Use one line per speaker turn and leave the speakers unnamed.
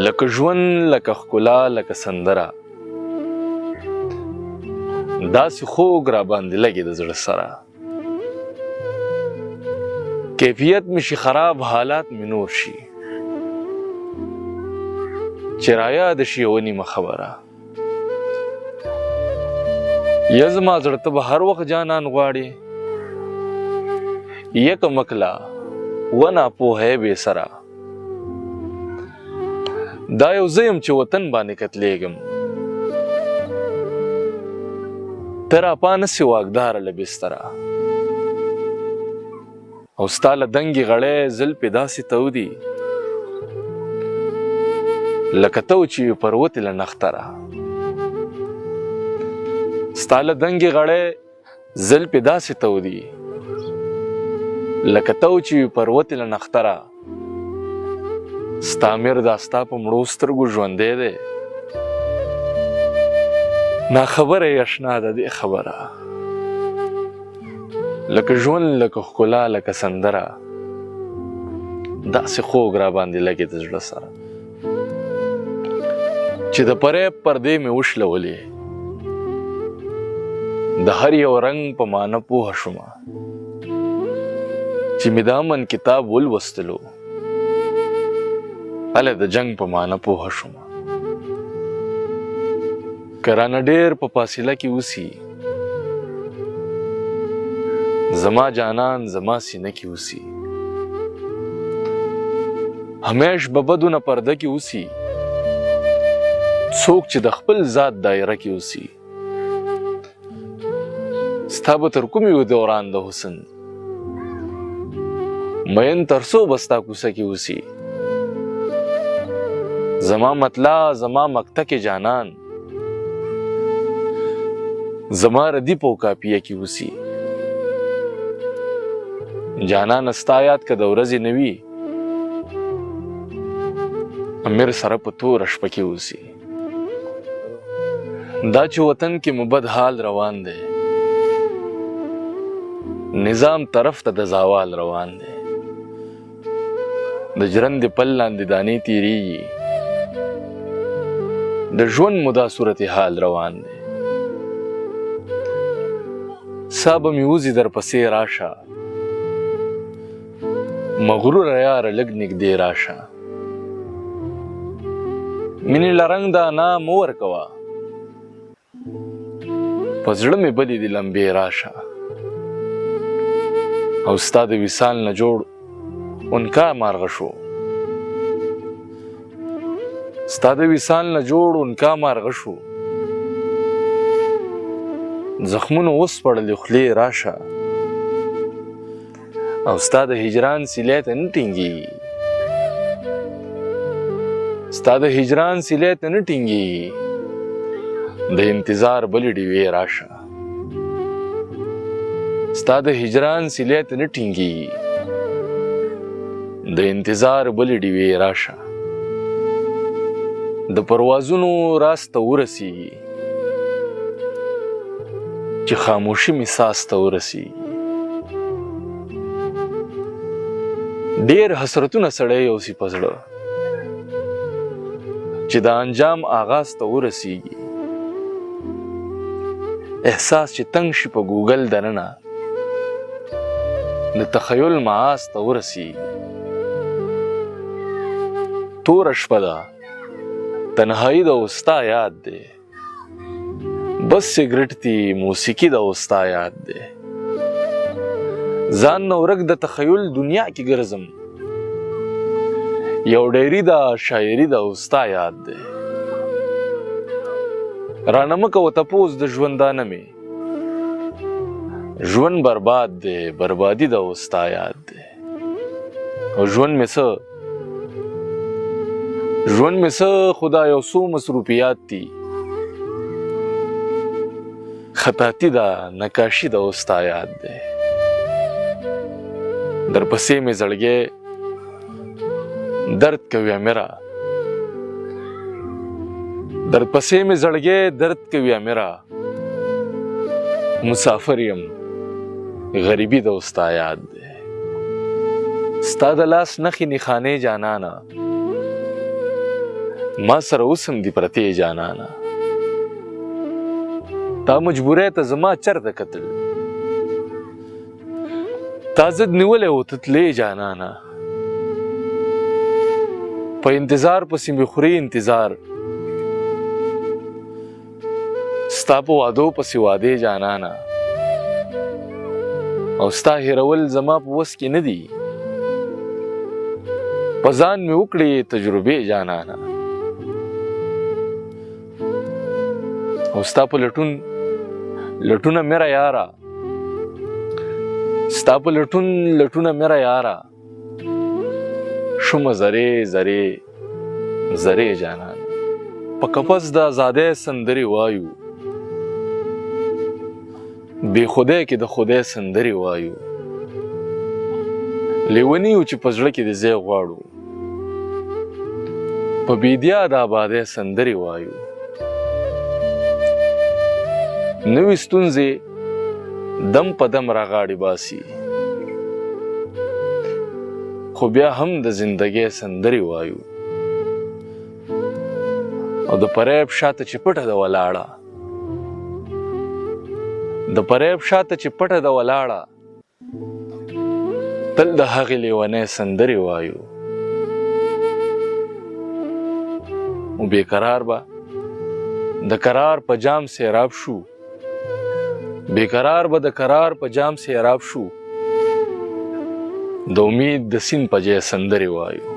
لکه ژوند، لکه ښکلا، لکه سندره، داسې خوږ را باندې لګي د زړه سره. کیفیت مې شي خراب، حالات مې نور شي، چې رایاد شي یوه نیمه خبره. یا زما زړه ته به هر وخت جانان غواړې، یک مکلا و ناپوهی بې سره. دا یو زه یم چې وطن باندې کتلیږم، ته راپا نسې واګداره له بستره. او ستا له دنګې غړی زلفې داسې تودي، لکه تو چې وي پروتې له نختره. ستا له دنګې غړی زلفې داسې تودي، لکه تو چې وي پروتې له نختره. ستا میر دا ستا په مړو سترګو ژوندی دی، ناخبره یې اشنا ده دې خبره. لکه ژوند، لکه ښکلا، لکه سندره، داسې خوږ را باندې لګي د زړه سره. چې د فریب پردې مې وشلولې، د هر یو رنګ په معنی پوهه شومه. چې مې د امن کتاب ولوستلو، هله د جنګ په معنی پوهه شومه. که رانه ډېر په فاصله کې اوسي، زما جانان زما سینه کې اوسي. همیش به بدو نه پرده کې اوسي، څوک چې د خپل ذات دایره کې اوسي. ستا به تر کومې وي دوران د حسن، مین تر څو به ستا کوڅه کې اوسي. زما مطلع، زما مقطع کې جانان، زما ردیف او کاپیه کې اوسي. جانان ستا یاد که د ورځې نه وي، امیر سره په توره شپه کې اوسي. دا چې وطن کې مو بد حال روان دی، نظام طرف ته د زوال روان دی. د ژرندې پل لاندې دانې تېرېږي، د ژوند مو دا صورتحال روان دی. سا به مې وځي در پسې راشه، مغروره یاره لږ نږدې راشه. مینې له رنګ د انا مه ورکوه، په زړه مې بدې دي لمبې راشه. او ستا د وصال نه جوړ انکا مارغه شو، ستا د وصال نه جوړ انکا مارغه شو. زخمونو وسپړلې خولې راشه، او ستا د هجران سیلی ته نه ټینګېږي، ستا د هجران سیلی ته نه ټینګېږي. د انتظار بلې ډیوې راشه، ستا د هجران سیلی ته نه ټینګېږي. د انتظار بلې ډیوې راشه، د پروازونو راز ته ورسېږي، چې خاموشي مې ساز ته ورسېږي. ډېر حسرتونه سړی یوسي په زړه، چې د انجام آغاز ته ورسېږي. احساس چې تنګ شي په ګوګل دننه، د تخیل معاذ ته ورسېږي. توره شپه ده، تنهایی د ستا یاد دی، بس سګرټ دی، موسیقي د ستا یاد دی. ځان نه ورک د تخیل دنیا کې ګرځم، یو ډیری د شاعري د ستا یاد دی. رانه مه کوه تپوس د ژوندانه مې، ژوند برباد دی، بربادي د ستا یاد دی. او ژوند مې څه خدا یو څو مصروفیات دي، خطاطي ده، نقاشي د ستا یاد دی. در پسې مې زړګی درد کوي امیره، در پسې مې زړګی درد کوي امیره. مسافر یم، غریبي د ستا یاد دی. ستا د لاس نخې نښانې جانانه ما سره اوس هم دي پرتې جانانه تا مجبوری ته زما چرته کتل تا ضد نیولی و ته تلې جانانه په انتظار پسې مې خوري انتظار ستا په وعدو پسې وعدې جانانه او ستا هېرول زما په وس کې نه دي په ځان مې وکړې تجربې جانانه او ستا په لټونه میرا یاره ستا په لټونه میرا یاره شومه زرې زرې زرې جانان په قفس د ازادۍ سندرې وایو بې خدای کې د خدای سندرې وایو لیوني یو چې په زړه کې د ځای غواړو په بیدیا د آبادۍ سندرې وایو نوې ستونزې دم په دم راغاړې باسي خو بیا هم د زندګۍ سندرې وایو او د فریب شاته چې پټه ده ولاړه د فریب شاته چې پټه ده ولاړه تل د هغې لیونۍ سندرې وایو او بېقرار به د قرار په جام سیراب شو بېقرار به د قرار په جام سیراب شو د امید د سیند په ځای سندرې وایو